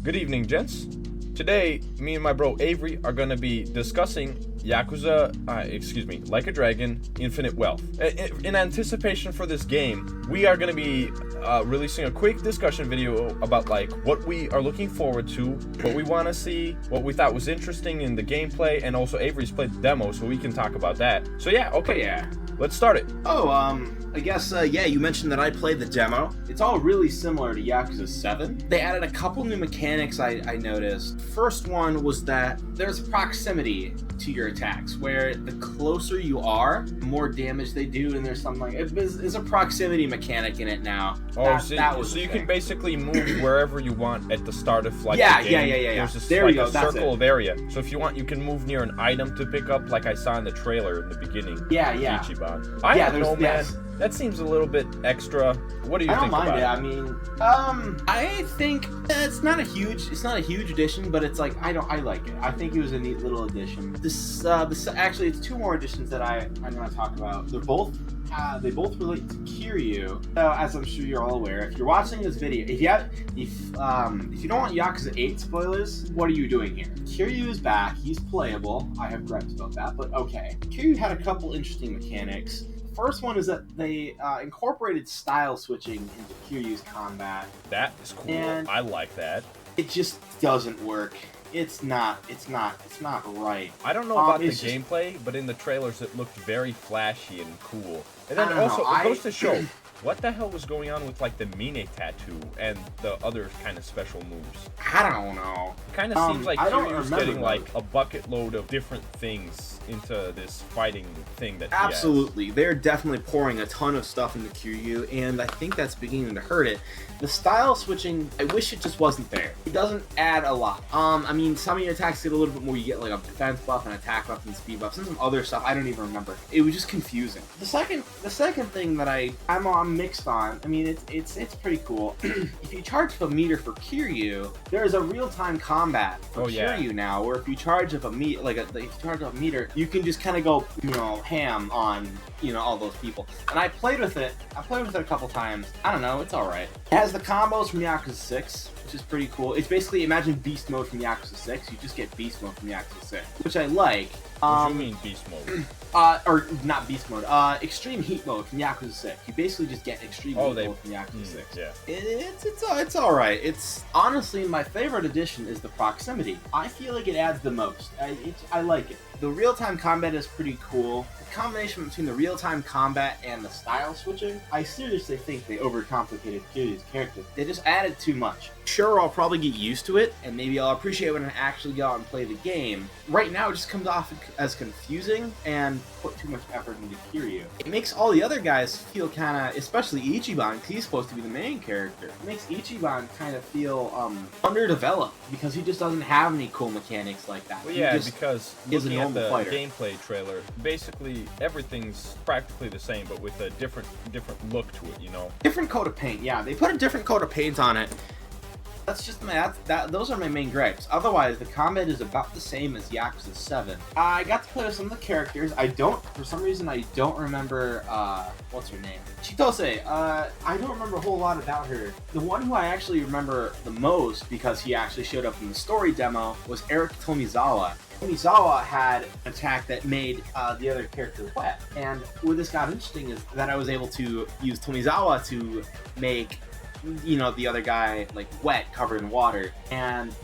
Good evening, gents. Today, me and my bro Avery are gonna be discussing Like a Dragon, Infinite Wealth. In anticipation for this game, we are gonna be releasing a quick discussion video about like what we are looking forward to, what we want to see, what we thought was interesting in the gameplay, and also Avery's played the demo, so we can talk about that. So yeah, okay, Yeah. let's start it. I guess, you mentioned that I played the demo. It's all really similar to Yakuza 7. They added a couple new mechanics I noticed. First one was that there's proximity to your attacks, where the closer you are, the more damage they do, and there's something like, there's a proximity mechanic in it now. Oh, so you can basically move wherever you want at the start of like yeah, the game. Yeah. There's this, there like, you go, a that's circle it. of area. So if you want, you can move near an item to pick up, like I saw in the trailer in the beginning. Yeah. Ichiban. I don't know, man. That seems a little bit extra. What do you think about it? I don't mind it. I mean, I think it's not a huge addition, but it's like I like it. I think it was a neat little addition. This actually, it's two more additions that I'm going to talk about. They both relate to Kiryu. As I'm sure you're all aware, if you're watching this video, if you don't want Yakuza 8 spoilers, what are you doing here? Kiryu is back. He's playable. I have gripes about that, but okay. Kiryu had a couple interesting mechanics. First one is that they incorporated style switching into Kiryu's combat. That is cool. And I like that. It just doesn't work. It's not right. I don't know about the gameplay, but in the trailers it looked very flashy and cool. And then also, it goes to show, what the hell was going on with like the Mine tattoo and the other kind of special moves? I don't know. It kind of seems like Kiryu's getting those. like a bucket load of different things into this fighting thing that Absolutely. They're definitely pouring a ton of stuff into Kiryu, and I think that's beginning to hurt it. The style switching, I wish it just wasn't there. It doesn't add a lot. I mean, some of your attacks get a little bit more. You get like a defense buff, an attack buff, and speed buffs, and some other stuff. I don't even remember. It was just confusing. The second thing that I'm mixed on. I mean, it's pretty cool. If you charge up a meter for Kiryu, there is a real-time combat for Kiryu now, where if you charge up a meter, you can just kind of go, ham on, all those people. And I played with it a couple times. I don't know, it's all right. It has the combos from Yakuza 6, which is pretty cool. It's basically, imagine Beast Mode from Yakuza 6. You just get Beast Mode from Yakuza 6, which I like. What do you mean Beast Mode? Or not Beast Mode. Extreme Heat Mode from Yakuza 6. You basically just get Extreme Heat Mode from Yakuza 6. Yeah. It's all right. It's honestly my favorite addition is the proximity. I feel like it adds the most. I like it. The real-time combat is pretty cool. The combination between the real-time combat and the style switching, I seriously think they overcomplicated Kiryu's character. They just added too much. Sure, I'll probably get used to it, and maybe I'll appreciate when I actually go out and play the game. Right now, it just comes off as confusing and put too much effort into Kiryu. It makes all the other guys feel kind of, especially Ichiban, because he's supposed to be the main character. It makes Ichiban kind of feel underdeveloped, because he just doesn't have any cool mechanics like that. Well, yeah, because looking at the fighter. Gameplay trailer, basically everything's practically the same, but with a different look to it, Different coat of paint, yeah. They put a different coat of paint on it. That's just those are my main gripes. Otherwise, the combat is about the same as Yakuza 7. I got to play with some of the characters. For some reason, I don't remember, what's her name? Chitose. I don't remember a whole lot about her. The one who I actually remember the most, because he actually showed up in the story demo, was Eric Tomizawa. Tomizawa had an attack that made the other character wet. And where this got interesting is that I was able to use Tomizawa to make the other guy like wet, covered in water, and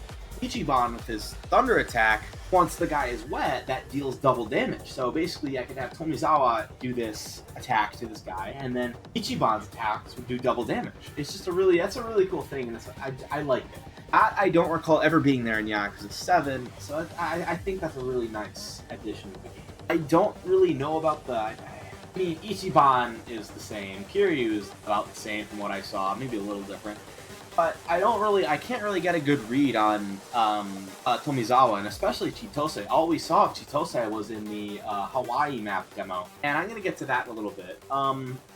Ichiban with his thunder attack, once the guy is wet, that deals double damage. So basically I could have Tomizawa do this attack to this guy, and then Ichiban's attacks would do double damage. It's just that's a really cool thing, and I like it. I don't recall ever being there in Yakuza 7, so I think that's a really nice addition to the game. I don't really know about I mean, Ichiban is the same. Kiryu is about the same from what I saw, maybe a little different. But I can't really get a good read on Tomizawa, and especially Chitose. All we saw of Chitose was in the Hawaii map demo, and I'm going to get to that in a little bit.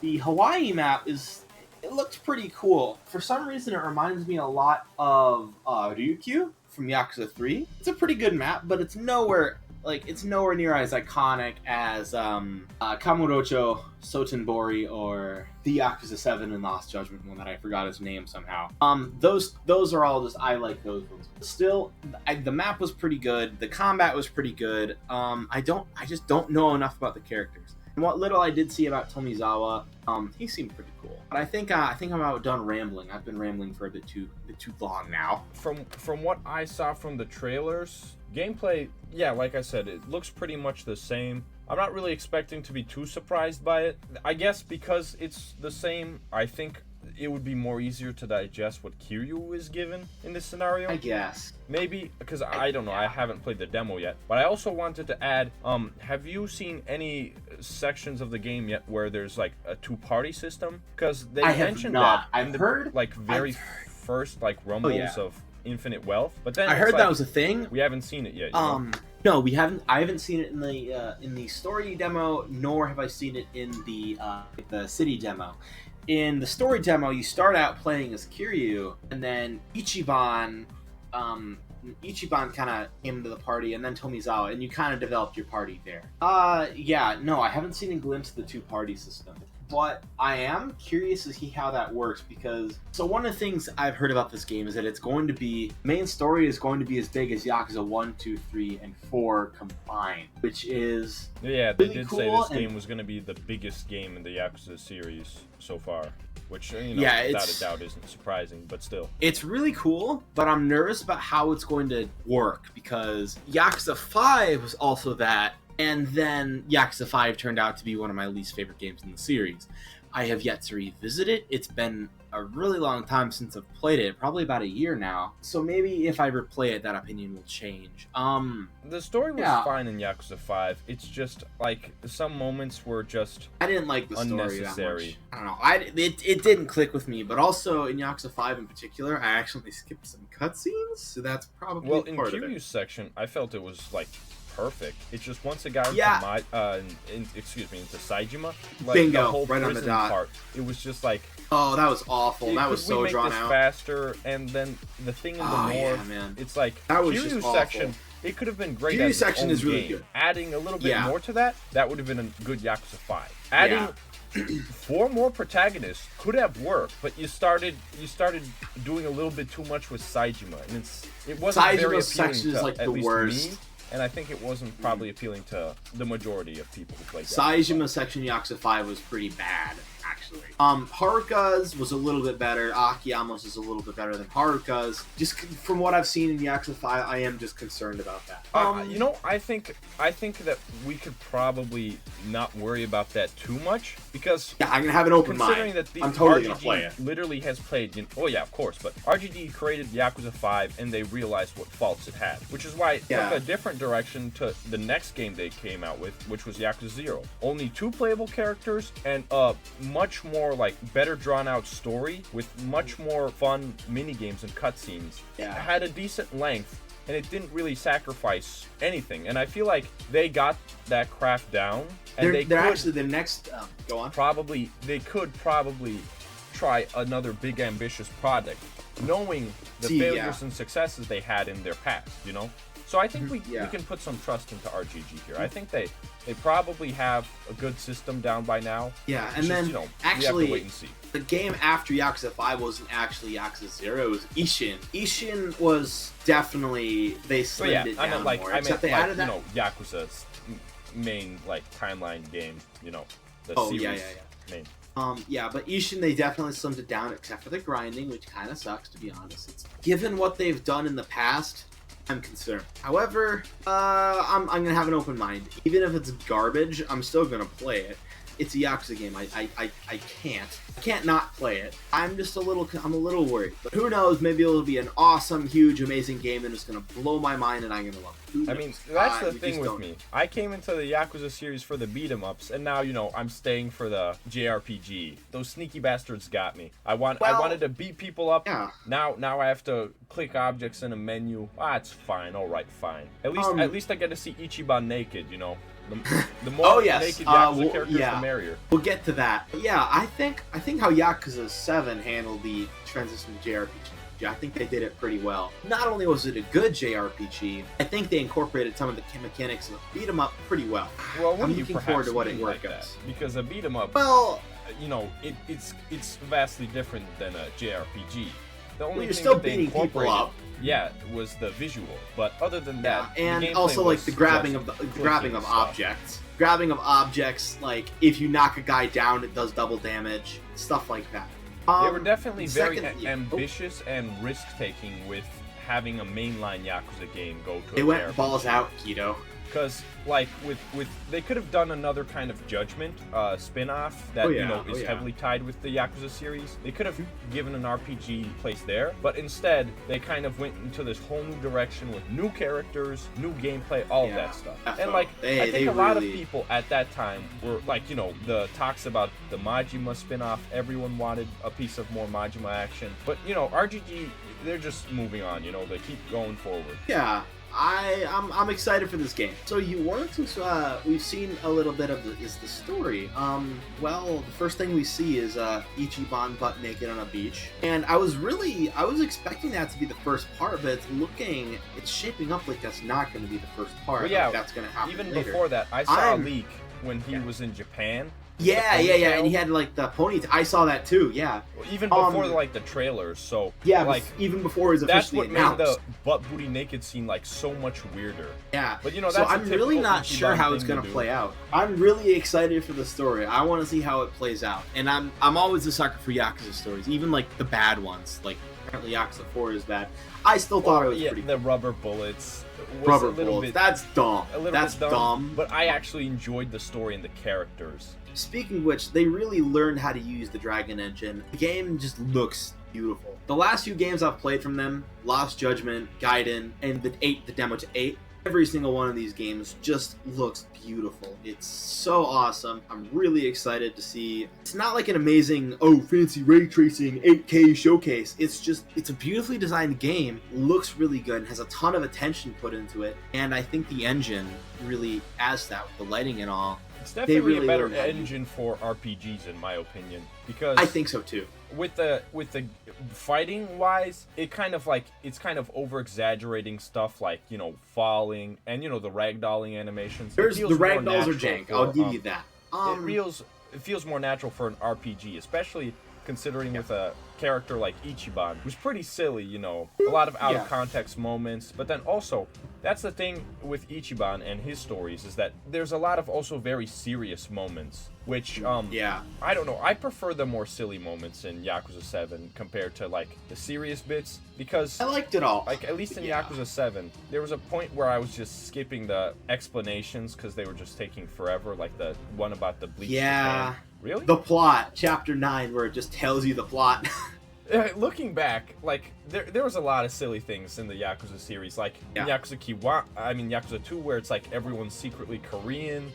The Hawaii map it looks pretty cool. For some reason, it reminds me a lot of Ryukyu from Yakuza 3. It's a pretty good map, but it's nowhere like it's nowhere near as iconic as Kamurocho Sotenbori or the Yakuza 7 and Lost Judgment one that I forgot his name somehow. Those are all just, I like those ones. Still, the map was pretty good. The combat was pretty good. I just don't know enough about the characters. And what little I did see about Tomizawa, he seemed pretty cool. But I think I'm about done rambling. I've been rambling for a bit too long now. From what I saw from the trailers, gameplay, yeah, like I said, it looks pretty much the same. I'm not really expecting to be too surprised by it. I guess because it's the same, I think it would be more easier to digest what Kiryu is given in this scenario. I guess. Maybe, because I don't know, I haven't played the demo yet. But I also wanted to add, have you seen any sections of the game yet where there's like a two-party system? Because they mentioned that in the first like rumbles of Infinite Wealth. But then I heard that was a thing. We haven't seen it yet. No, we haven't. I haven't seen it in the story demo, nor have I seen it in the city demo. In the story demo, you start out playing as Kiryu, and then Ichiban kind of came into the party, and then Tomizawa, and you kind of developed your party there. Yeah, no, I haven't seen a glimpse of the two-party system. But I am curious to see how that works, because one of the things I've heard about this game is that it's going to be, main story is going to be as big as Yakuza 1, 2, 3, and 4 combined, which is yeah, they really did cool. Say this game was going to be the biggest game in the Yakuza series so far, which, you know, yeah, without a doubt isn't surprising, but still. It's really cool, but I'm nervous about how it's going to work, because Yakuza 5 was also that, and then Yakuza 5 turned out to be one of my least favorite games in the series. I have yet to revisit it. It's been a really long time since I've played it, probably about a year now. So maybe if I replay it, that opinion will change. The story was fine in Yakuza 5. It's just, like, some moments were just I didn't like the story unnecessary. that much. I don't know. It didn't click with me, but also in Yakuza 5 in particular, I actually skipped some cutscenes, so that's probably well, part of it. in Kiryu's section, I felt it was, like, perfect. It's just once it got into Saijima, like bingo, the whole right on the dot. Part, it was just like, oh, that was awful. That was so drawn out. Faster, and then the thing in the north, it's like that was Kiryu's just awful. Section. It could have been great. Kiryu's section is really game. good. Adding a little bit more to that would have been a good Yakuza 5. Adding 4 more protagonists could have worked, but you started doing a little bit too much with Saijima, and it wasn't very appealing section to is like at the least worst. me. And I think it wasn't probably appealing to the majority of people who played Saijima section Yakuza 5 was pretty bad, actually. Haruka's was a little bit better. Akiyama's is a little bit better than Haruka's. Just from what I've seen in Yakuza 5, I am just concerned about that. You know, I think that we could probably not worry about that too much, because I'm gonna have an open considering mind. That I'm totally RGD gonna play it. Literally has played. Oh yeah, of course. But RGD created Yakuza 5, and they realized what faults it had, which is why it took a different direction to the next game they came out with, which was Yakuza 0. Only 2 playable characters and a much more like better drawn out story with much more fun mini games and cutscenes. It had a decent length, and it didn't really sacrifice anything. And I feel like they got that craft down, and they're actually the next. Go on. They could probably try another big ambitious project, knowing the failures and successes they had in their past. You know. So I think we can put some trust into RGG here. I think they probably have a good system down by now. Yeah, and then actually, we have to wait and see. The game after Yakuza 5 wasn't actually Yakuza 0, it was Ishin. Ishin was definitely, they slimmed it down more. I meant Yakuza's main timeline game, the series main. But Ishin, they definitely slimmed it down, except for the grinding, which kind of sucks, to be honest. Given what they've done in the past, I'm concerned. However, I'm gonna have an open mind. Even if it's garbage, I'm still gonna play it. It's a Yakuza game. I can't not play it. I'm a little worried. But who knows? Maybe it'll be an awesome, huge, amazing game and it's gonna blow my mind and I'm gonna love it. I mean, that's the thing with me. I came into the Yakuza series for the beat 'em ups, and now I'm staying for the JRPG. Those sneaky bastards got me. I wanted to beat people up. Yeah. Now I have to click objects in a menu. It's fine. All right, fine. At least I get to see Ichiban naked. The more naked Yakuza characters, the merrier. We'll get to that. But yeah, I think how Yakuza 7 handled the transition to JRPG JRPG. I think they did it pretty well. Not only was it a good JRPG, I think they incorporated some of the mechanics of beat 'em up pretty well. Well, what I'm do you looking forward to what it mean like works. that? Because a beat 'em up, Well, you know, it's vastly different than a JRPG. The only you're thing still that they beating people incorporated, up. yeah, was the visual. But other than that, the and gameplay also like was the grabbing just of clicking stuff. objects. Grabbing of objects, like if you knock a guy down, it does double damage. Stuff like that. They were definitely very second- ambitious and risk-taking with having a mainline Yakuza game go to They a went balls out, Keto. Because, like, with they could have done another kind of Judgment spin-off that, is heavily tied with the Yakuza series. They could have given an RPG place there, but instead, they kind of went into this whole new direction with new characters, new gameplay, all of that stuff. And, like, I think a lot of people at that time were, like, the talks about the Majima spin-off, everyone wanted a piece of more Majima action. But, RGG, they're just moving on, they keep going forward. Yeah. I'm excited for this game. So you weren't, we've seen a little bit of the story. Well, the first thing we see is Ichiban butt naked on a beach, and I was expecting that to be the first part, but it's shaping up like that's not going to be the first part. Well, yeah, like that's going to happen even later. before that, I saw a leak when he was in Japan. Yeah, and he had like the ponytail. I saw that too. Yeah. Even before like the trailers, so yeah, like even before it was that's officially what announced. made the butt booty naked scene like so much weirder. Yeah, but that's so I'm a really typical not Ichiban sure how it's thing gonna to do. play out. I'm really excited for the story. I want to see how it plays out, and I'm always a sucker for Yakuza stories, even like the bad ones. Like apparently Yakuza 4 is bad. I still thought it was pretty. The rubber bullets. Was Rubber a little bullets. Bit, that's dumb. a little that's bit dumb. But I actually enjoyed the story and the characters. Speaking of which, they really learned how to use the Dragon Engine. The game just looks beautiful. The last few games I've played from them, Lost Judgment, Gaiden, and the demo to 8, every single one of these games just looks beautiful. It's so awesome. I'm really excited to see. It's not like an amazing, fancy ray tracing 8K showcase. It's a beautifully designed game, looks really good, and has a ton of attention put into it. And I think the engine really adds that with the lighting and all. It's definitely really a better learned how to engine for RPGs, in my opinion, because I think so too. With the fighting wise, it's kind of over exaggerating stuff like falling and the ragdolling animations. The ragdolls are jank. I'll give you that. It feels more natural for an RPG, especially considering with a character like Ichiban, who's pretty silly, a lot of out of context moments. But then also, that's the thing with Ichiban and his stories, is that there's a lot of also very serious moments, which I don't know, I prefer the more silly moments in Yakuza 7 compared to like the serious bits, because I liked it all. Like at least in Yakuza 7, there was a point where I was just skipping the explanations because they were just taking forever, like the one about the bleach. Yeah. Really? The plot, chapter 9, where it just tells you the plot. Looking back, like there was a lot of silly things in the Yakuza series, like in Yakuza 2, where it's like everyone's secretly Korean.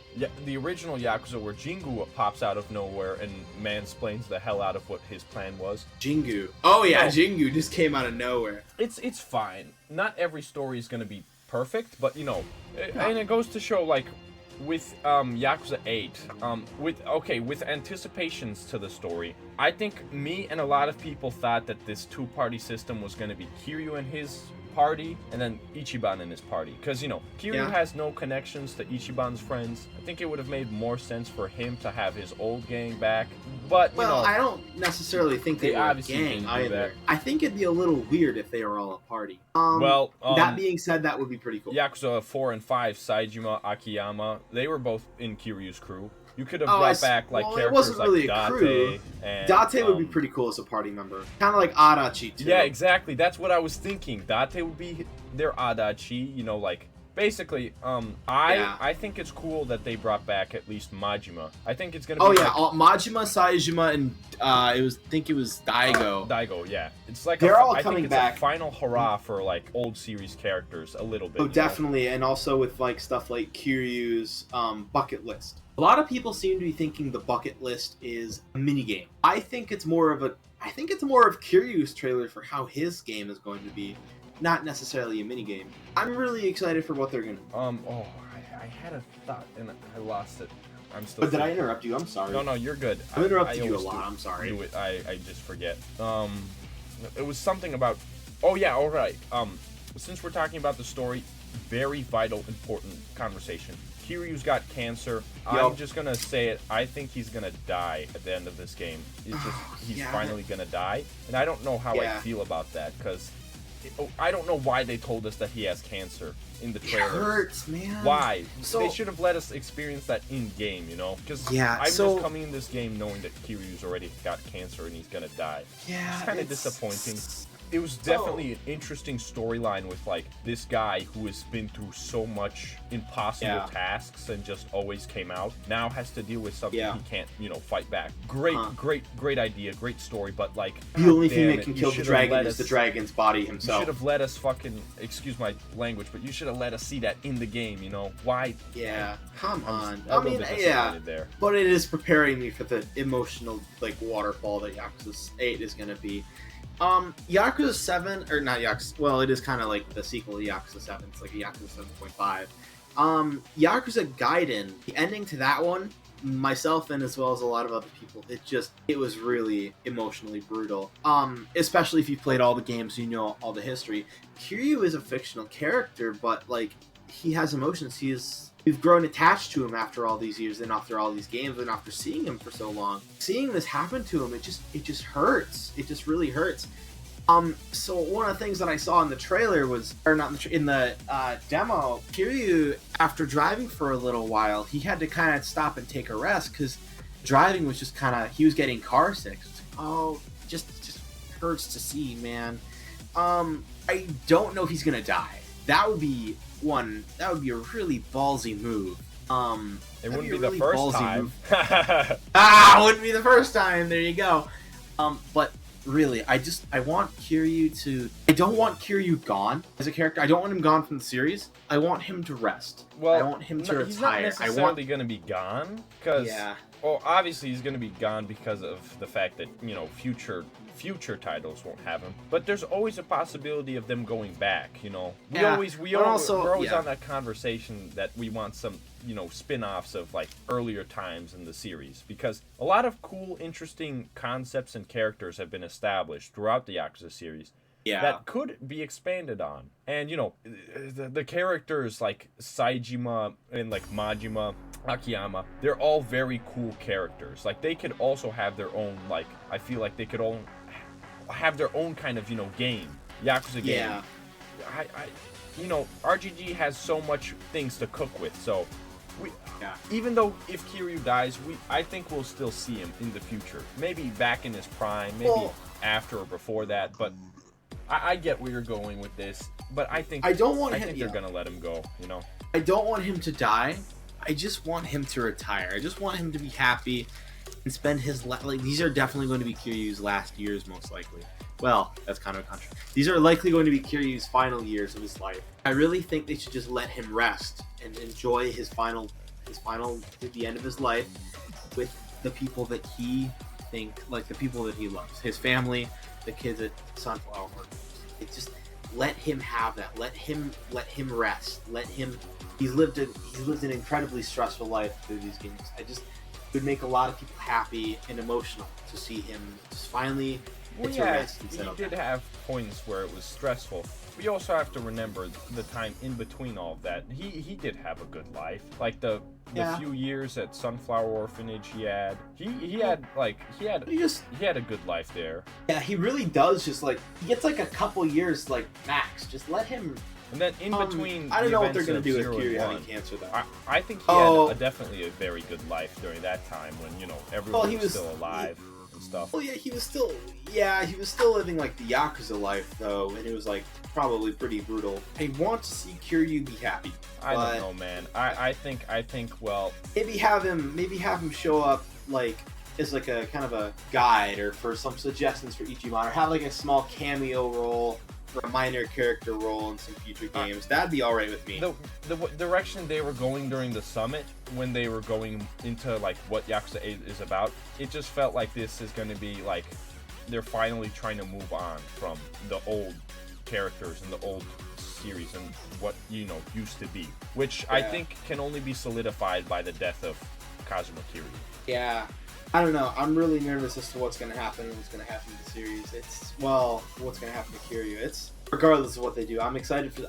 The original Yakuza, where Jingu pops out of nowhere and mansplains the hell out of what his plan was. Jingu. Oh yeah, Jingu just came out of nowhere. It's fine. Not every story is gonna be perfect, but and it goes to show like. With Yakuza 8, with anticipations to the story, I think me and a lot of people thought that this two-party system was going to be Kiryu and his party, and then Ichiban and his party. Because, Kiryu has no connections to Ichiban's friends. I think it would have made more sense for him to have his old gang back. But, I don't necessarily think they were a obviously gang either. I think it'd be a little weird if they were all a party. That being said, that would be pretty cool. Yakuza 4 and 5, Saejima, Akiyama, they were both in Kiryu's crew. You could have brought back characters it wasn't really like a crew. Date and Date would be pretty cool as a party member. Kind of like Adachi too. Yeah, exactly. That's what I was thinking. Date would be their Adachi, basically, I think it's cool that they brought back at least Majima. I think it's gonna be Majima, Saejima, and it was Daigo. Daigo, yeah. It's like they're all I coming think it's back. A final hurrah for like old series characters a little bit. Oh, definitely, and also with like stuff like Kiryu's bucket list. A lot of people seem to be thinking the bucket list is a minigame. I think it's more of Kiryu's trailer for how his game is going to be, not necessarily a minigame. I'm really excited for what they're gonna do. I had a thought and I lost it. I'm still. But did I interrupt you? I'm sorry. No, you're good. I interrupted you a lot. I'm sorry. I just forget. It was something about Oh yeah, all right. Since we're talking about the story, very vital, important conversation. Kiryu's got cancer. Yo. I'm just gonna say it. I think he's gonna die at the end of this game. It's just he's finally gonna die, and I don't know how I feel about that because I don't know why they told us that he has cancer in the trailer. It hurts, man. Why? So, they should have let us experience that in game, you know? Because I'm just coming in this game knowing that Kiryu's already got cancer and he's gonna die. Yeah, it's kind of disappointing. It was definitely an interesting storyline with like this guy who has been through so much impossible tasks and just always came out. Now has to deal with something he can't, you know, fight back. Great idea, great story, but like the only thing that can kill the dragon is the dragon's body himself. You should have let us fucking, excuse my language, but you should have let us see that in the game, you know? Why? Yeah, come on. I mean, there. But it is preparing me for the emotional like waterfall that Yakuza 8 is gonna be. Yakuza 7, or not Yakuza, well, it is kind of like the sequel to Yakuza 7. It's like a Yakuza 7.5. Yakuza Gaiden, the ending to that one, myself and as well as a lot of other people, it was really emotionally brutal. Especially if you've played all the games, you know all the history. Kiryu is a fictional character, but like, he has emotions. We've grown attached to him after all these years and after all these games and after seeing him for so long. Seeing this happen to him, it just hurts. It just really hurts. So one of the things that I saw in the trailer was, or not in the demo, Kiryu, after driving for a little while, he had to kind of stop and take a rest because driving was just kind of, he was getting car sick. Oh, just hurts to see, man. I don't know if he's gonna die. That would be a really ballsy move. It wouldn't be the first time. It wouldn't be the first time. There you go. But really, I want Kiryu to. I don't want Kiryu gone as a character. I don't want him gone from the series. I want him to rest. Well, I want him to retire. He's not necessarily going to be gone because. Yeah. Well, obviously he's going to be gone because of the fact that, you know, future titles won't have him. But there's always a possibility of them going back, you know. We're always on that conversation that we want some, you know, spin-offs of like earlier times in the series, because a lot of cool, interesting concepts and characters have been established throughout the Yakuza series. Yeah. That could be expanded on. And, you know, the characters like Saejima and like Majima, Akiyama, they're all very cool characters. Like, they could also have their own, like, I feel like they could all have their own kind of, you know, game. Yakuza game. Yeah. You know, RGG has so much things to cook with, so even though if Kiryu dies, I think we'll still see him in the future. Maybe back in his prime, maybe after or before that, but I get where you're going with this, but I think they're gonna let him go, you know. I don't want him to die. I just want him to retire. I just want him to be happy and spend his these are definitely going to be Kiryu's last years, most likely. Well, that's kind of a contrast. These are likely going to be Kiryu's final years of his life. I really think they should just let him rest and enjoy his final at the end of his life with the people that he the people that he loves, his family, the kids at Sunflower Works. It just let him have that. Let him rest. He's lived an incredibly stressful life through these games. It would make a lot of people happy and emotional to see him just finally get to rest instead of that. He did have points where it was stressful. We also have to remember the time in between all of that. He did have a good life. Like the few years at Sunflower Orphanage he had a good life there. Yeah, he really does. Just like he gets like a couple years like max. Just let him. And then in between, I don't know what they're gonna do with Kiryu having cancer though. I think he had definitely a very good life during that time when, you know, everyone was still alive and stuff. Well, he was still living like the Yakuza life though, and it was like probably pretty brutal. I want to see Kiryu be happy. I don't know, man. I think well, maybe have him show up like as like a kind of a guide or for some suggestions for Ichiban, or have like a small cameo role for a minor character role in some future games. That'd be alright with me. The direction they were going during the summit, when they were going into like what Yakuza 8 is about, it just felt like this is going to be like they're finally trying to move on from the old characters and the old series and what, you know, used to be, which I think can only be solidified by the death of Kazuma Kiryu. Yeah. I don't know. I'm really nervous as to what's going to happen and what's going to happen in the series. What's going to happen to Kiryu. It's regardless of what they do. I'm excited for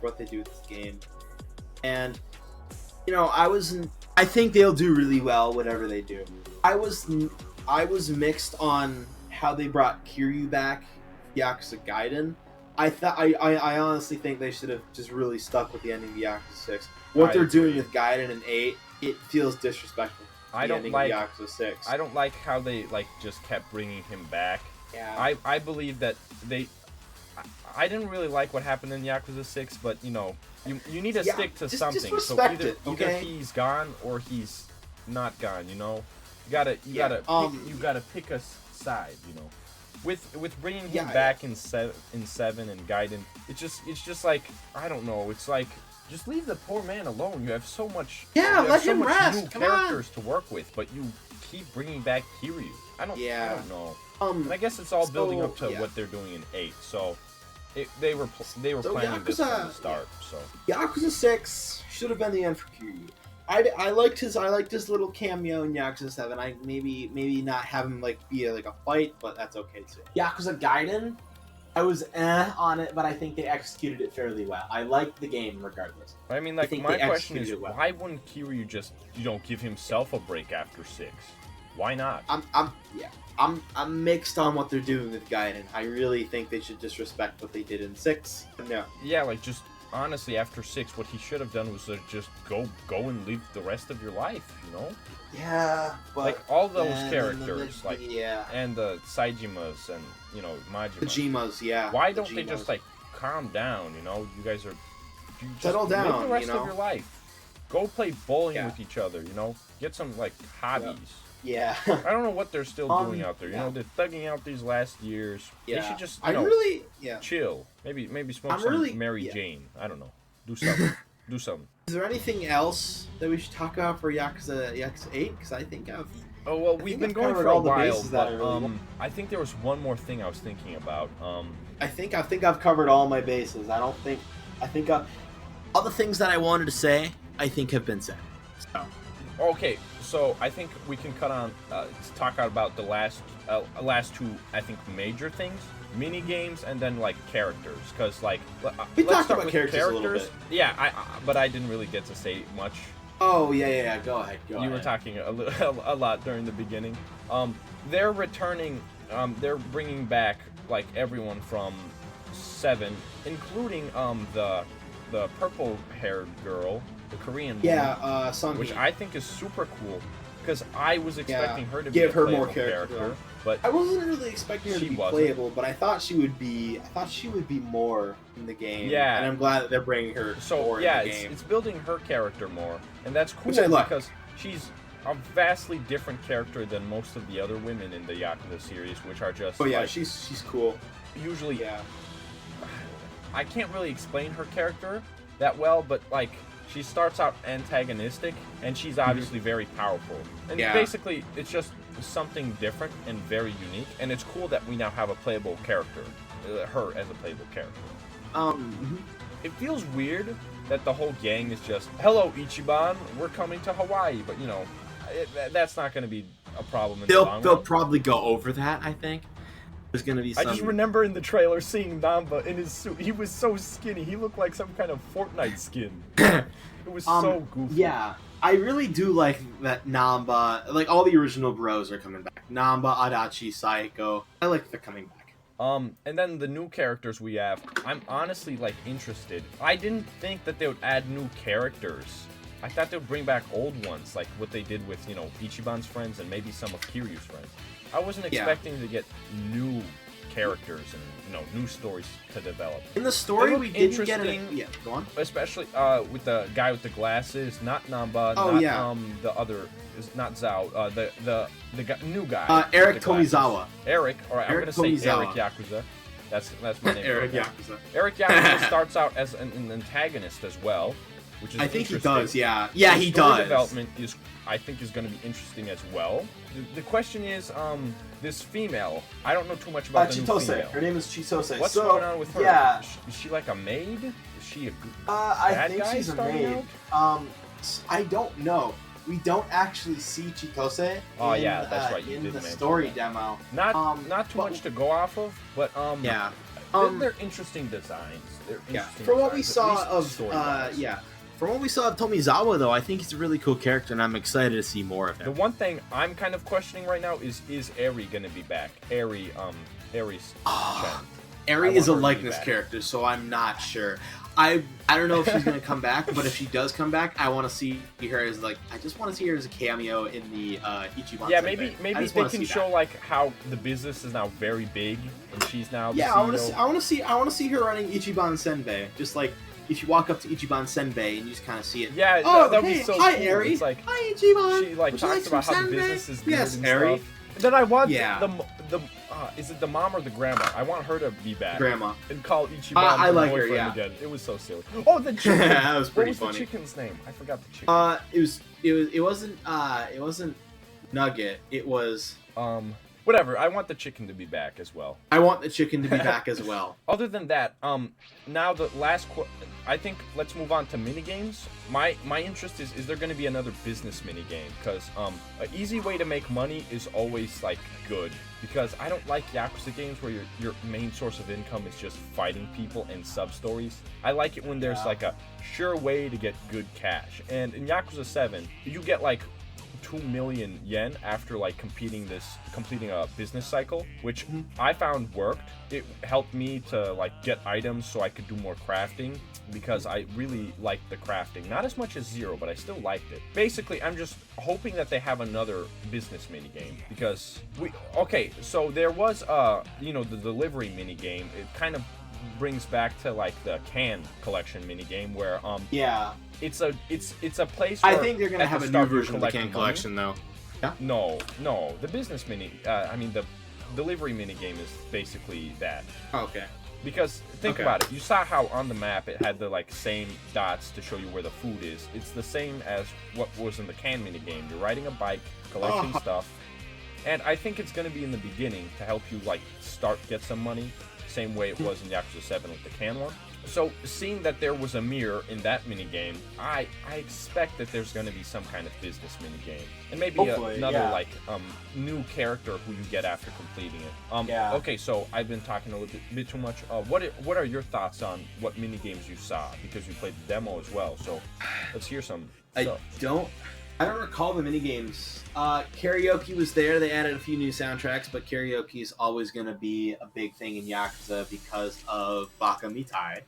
what they do with this game. And I think they'll do really well whatever they do. I was mixed on how they brought Kiryu back, Yakuza Gaiden. I honestly think they should have just really stuck with the ending of Yakuza 6. What they're doing with Gaiden and 8, it feels disrespectful. I don't like Yakuza 6. I don't like how they just kept bringing him back. Yeah. I believe that I didn't really like what happened in Yakuza 6, but you need to stick to something. Just so respect either okay? he's gone or he's not gone. You gotta pick a side. With bringing him back in 7 and Gaiden, it's just like, I don't know. It's like, just leave the poor man alone. You have so much. Let him rest. New characters to work with, but you keep bringing back Kiryu. I don't know. And I guess it's all building up to what they're doing in 8. So they were planning this from the start. So Yakuza 6 should have been the end for Kiryu. I liked his little cameo in Yakuza 7. I maybe not have him be a fight, but that's okay too. Yakuza Gaiden, I was on it, but I think they executed it fairly well. I liked the game regardless. I mean, my question is, why wouldn't Kiryu just give himself a break after 6? Why not? I'm mixed on what they're doing with Gaiden. I really think they should just respect what they did in 6. No. Yeah, honestly, after 6, what he should have done was just go and live the rest of your life, Yeah, but all those characters, and the Saijimas and Majima. Kojimas, yeah. Why don't they just calm down? You guys are settle down. Live the rest of your life. Go play bowling with each other. Get some hobbies. Yeah. I don't know what they're still doing out there. They're thugging out these last years. Yeah. They should just chill. Maybe smoke some Mary Jane. I don't know. Do something. Do something. Is there anything else that we should talk about for Yakuza 8? Because I think I've... Oh, well, we've been going for a while, but I think there was one more thing I was thinking about. I think I've covered all my bases. I think all the things that I wanted to say, I think have been said. So. Okay, so I think we can cut on to talk about the last two, I think, major things. Mini games and then characters, because we let's talked start about with characters a little bit. Yeah, but I didn't really get to say much. Oh yeah. Go ahead. You were talking a lot during the beginning. They're returning. They're bringing back everyone from 7, including the purple-haired girl, the Korean woman, Sunhee, which I think is super cool. Because I was expecting her to be a more character, but I wasn't really expecting her to be playable. But I thought she would be. More in the game. Yeah, and I'm glad that they're bringing her. more in the game. It's building her character more, and that's cool because she's a vastly different character than most of the other women in the Yakuza series, which are just. Oh yeah, she's cool. Usually, I can't really explain her character that well, but she starts out antagonistic, and she's obviously very powerful. And basically, it's just something different and very unique. And it's cool that we now have a playable character, her as a playable character. It feels weird that the whole gang is just, "Hello, Ichiban, we're coming to Hawaii," but that's not going to be a problem in the long run. They'll probably go over that, I think. There's gonna be some... I just remember in the trailer seeing Namba in his suit. He was so skinny. He looked like some kind of Fortnite skin. It was so goofy. Yeah, I really do like that Namba, all the original bros are coming back. Namba, Adachi, Saiko. I like they're coming back. And then the new characters we have, I'm honestly interested. I didn't think that they would add new characters. I thought they would bring back old ones, like what they did with, Ichiban's friends and maybe some of Kiryu's friends. I wasn't expecting to get new characters and new stories to develop. In the story, we didn't get it. Yeah, go on. Especially with the guy with the glasses, not Namba, the other is not Zao, the new guy. Eric Tomizawa. Eric, or I'm gonna say Eric Yakuza. That's my name. Eric Yakuza. Eric Yakuza starts out as an antagonist as well, which is I think he does. Yeah, he does. Development is going to be interesting as well. The question is, this female, I don't know too much about the new female. Her name is Chitose. What's going on with her? Yeah. Is she like a maid? Is she a I think she's a maid. I don't know. we don't actually see Chitose. Oh, yeah, that's right, you in did the mention story that. demo. Not too much to go off of, but Yeah. they're interesting designs. They're interesting From what we designs, at saw least of story-wise. from what we saw of Tomizawa, though, I think he's a really cool character, and I'm excited to see more of The him. one thing I'm kind of questioning right now is Avery gonna be back? Aries Chen. Eri I is a want her to be likeness back. character, so I'm not sure. I don't know if she's gonna come back, but if she does come back, I want to see her as I just want to see her as a cameo in the Ichiban. Yeah, Senbei. maybe I just they wanna can see show that. like how the business is now very big and she's now the Yeah, CEO. I want to see her running Ichiban Senbei. Just like if you walk up to Ichiban Senbei and you just kind of see it. Yeah, Oh, that'd hey, be so hi, cool. Eri. It's like Hi, Ichiban. she like Would you talks like about some how the senbei? business is good Yes, and Eri. stuff. And then I want Yeah. the is it the mom or the grandma? I want her to be back Grandma. and call Ichiban I her like her, boyfriend yeah. again. It was so silly. Oh, the chicken. That was pretty what was funny. the chicken's name? I forgot the chicken. It wasn't Nugget. It was. Whatever. I want the chicken to be back as well. I want the chicken to be back as well. Other than that, now the last I think let's move on to minigames. My interest is there going to be another business minigame? Because an easy way to make money is always like good. Because I don't like Yakuza games where your main source of income is just fighting people and sub-stories. I like it when there's like a sure way to get good cash. And in Yakuza 7, you get like 2 million yen after like completing a business cycle, which I found worked. It helped me to like get items so I could do more crafting because I really liked the crafting. Not as much as Zero, but I still liked it. Basically, I'm just hoping that they have another business minigame because so there was the delivery minigame. It kind of brings back to like the can collection minigame where it's a place where I think they're gonna at have the a new start you're version of the collecting can money. collection, though. Yeah. No, the business the delivery minigame is basically that. Okay. Because think about it, you saw how on the map it had the like same dots to show you where the food is. It's the same as what was in the can minigame. You're riding a bike, collecting stuff, and I think it's gonna be in the beginning to help you like get some money, same way it was in Yakuza 7 with the can one. So seeing that there was a mirror in that minigame, I expect that there's going to be some kind of business minigame, and maybe another like new character who you get after completing it. Okay, so I've been talking a little bit too much. What are your thoughts on what minigames you saw? Because you played the demo as well, so let's hear some. I don't recall the minigames. Karaoke was there. They added a few new soundtracks, but karaoke is always going to be a big thing in Yakuza because of Baka Mitai.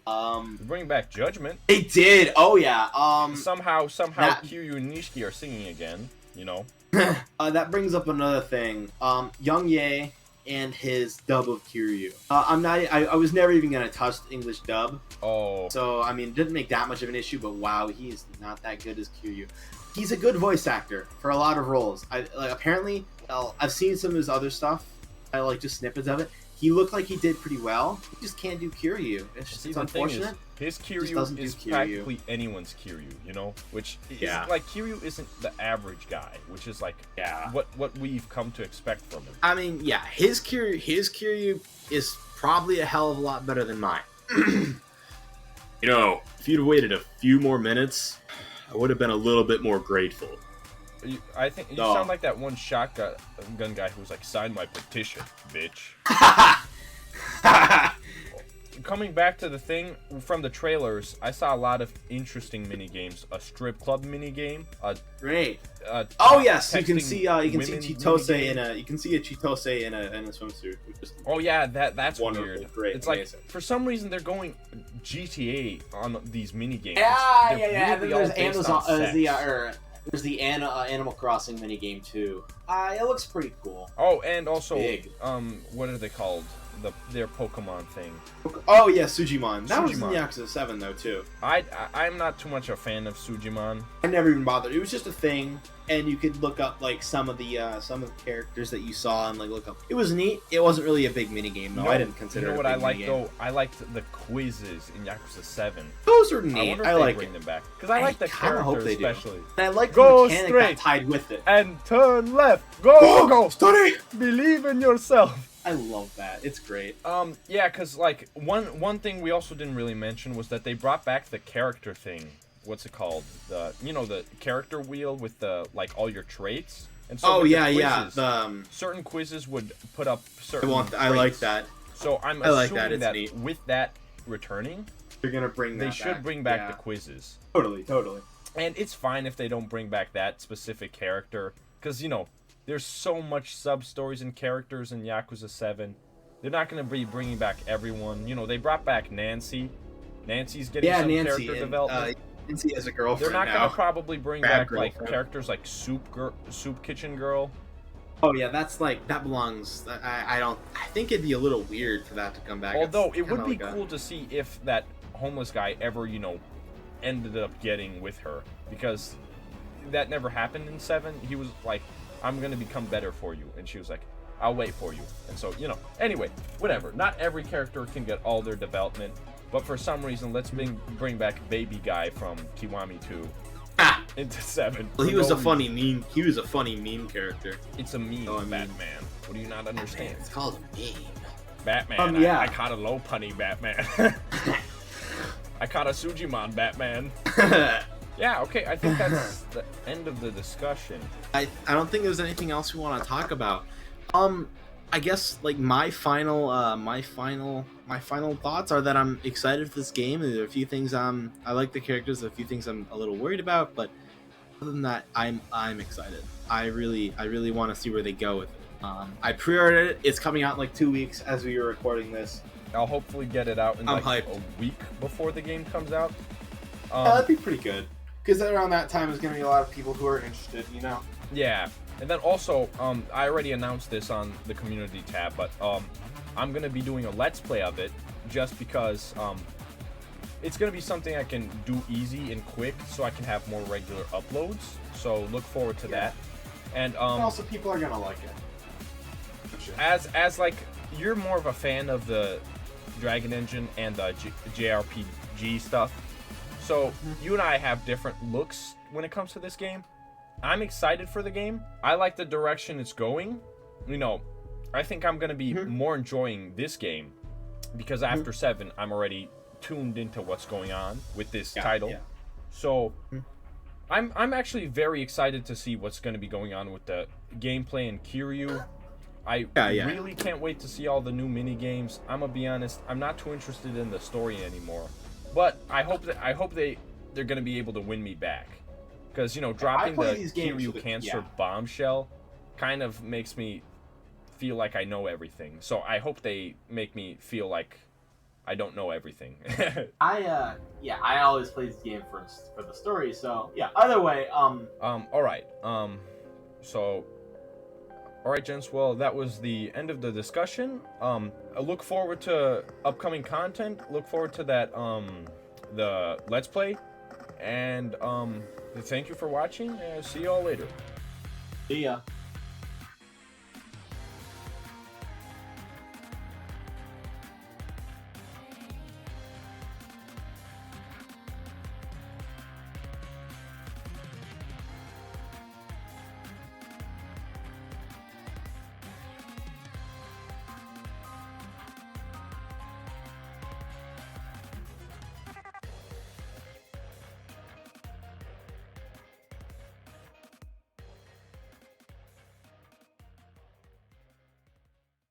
Bring back Judgment. They did. Oh yeah. Somehow Kiryu and Nishiki are singing again. You know. That brings up another thing. Young Ye and his dub of Kiryu. I was never even gonna touch the English dub. Oh. So I mean, it didn't make that much of an issue. But wow, he's not that good as Kiryu. He's a good voice actor for a lot of roles. Apparently, I've seen some of his other stuff. I like just snippets of it. He looked like he did pretty well. He just can't do Kiryu. It's unfortunate. His Kiryu is practically anyone's Kiryu, you know? Which is like Kiryu isn't the average guy, which is like what we've come to expect from him. I mean, his Kiryu is probably a hell of a lot better than mine. You know, if you'd waited a few more minutes, I would have been a little bit more grateful. I think you sound like that one shotgun guy who was like, sign my petition, bitch. Coming back to the thing from the trailers, I saw a lot of interesting mini games. A strip club mini game. Great. Oh yes, you can see Chitose in a Chitose in a swimsuit. Oh yeah, that's wonderful. Weird. Great, it's amazing. Like for some reason they're going GTA on these mini games. Yeah. Really there's Amazon. There's the Animal Crossing mini game too. It looks pretty cool. Oh, and also big. What are they called? Their Pokemon thing. Oh yeah, Sujimon. That was in Yakuza 7 though too. I'm not too much a fan of Sujimon. I never even bothered. It was just a thing, and you could look up like some of the characters that you saw and like look up. It was neat. It wasn't really a big mini game though. I didn't consider. You know it what a I big liked minigame. though? I liked the quizzes in Yakuza 7. Those are neat. I wonder if I they like bring it. them back because I like the characters hope they do. especially. And I like Go the mechanic straight that tied with it. and turn left. Go. Study. Believe in yourself. I love that. It's great. Yeah, because like one thing we also didn't really mention was that they brought back the character thing what's it called? The the character wheel with the like all your traits. And so Oh with the yeah, yeah. quizzes, The certain quizzes would put up certain. I like traits. that. So I'm I like assuming that. It's that neat. with that returning, They're gonna bring that they should back. bring back Yeah. the quizzes. Totally. And it's fine if they don't bring back that specific character, because there's so much sub stories and characters in Yakuza 7. They're not going to be bringing back everyone. They brought back Nancy. Nancy's getting some character development. Nancy has a girlfriend They're not now. going to probably bring Bad back like girlfriend. characters like Soup Kitchen Girl. Oh yeah, that's like that belongs. I think it'd be a little weird for that to come back. Although It's it would kinda be like cool to see if that homeless guy ever ended up getting with her, because that never happened in 7. He was like, I'm gonna become better for you, and she was like, I'll wait for you. And so anyway, whatever, not every character can get all their development, but for some reason let's bring back baby guy from Kiwami 2 into 7. Well, he For was no a funny meme. He was a funny meme character. reason. It's a meme. Oh, I mean- Batman, what do you not understand? It's called a meme. Batman, yeah. I caught a low punny Batman. I caught a Sujimon Batman. Yeah, okay, I think that's the end of the discussion. I don't think there's anything else we want to talk about. I guess like my final thoughts are that I'm excited for this game. There are a few things I like the characters, a few things I'm a little worried about, but other than that, I'm excited. I really want to see where they go with it. I pre-ordered it. It's coming out in like 2 weeks as we are recording this. I'll hopefully get it out in I'm like hyped. a week before the game comes out. That'd be pretty good. Because around that time is going to be a lot of people who are interested, Yeah, and then also, I already announced this on the community tab, but I'm gonna be doing a let's play of it just because it's gonna be something I can do easy and quick, so I can have more regular uploads. So look forward to that. And also people are going to like it. as like you're more of a fan of the Dragon Engine and the JRPG stuff, so you and I have different looks when it comes to this game. I'm excited for the game. I like the direction it's going. I think I'm gonna be more enjoying this game because after 7, I'm already tuned into what's going on with this title. Yeah. So I'm actually very excited to see what's going to be going on with the gameplay in Kiryu. I really can't wait to see all the new mini games. I'm gonna be honest, I'm not too interested in the story anymore, but I hope they're gonna be able to win me back, because dropping the Kiryu cancer bombshell kind of makes me feel like I know everything. So I hope they make me feel like I don't know everything. I always play this game for the story. So yeah. Either way, all right. All right, gents. Well, that was the end of the discussion. I look forward to upcoming content. Look forward to that the Let's Play, and thank you for watching. See you all later. See ya.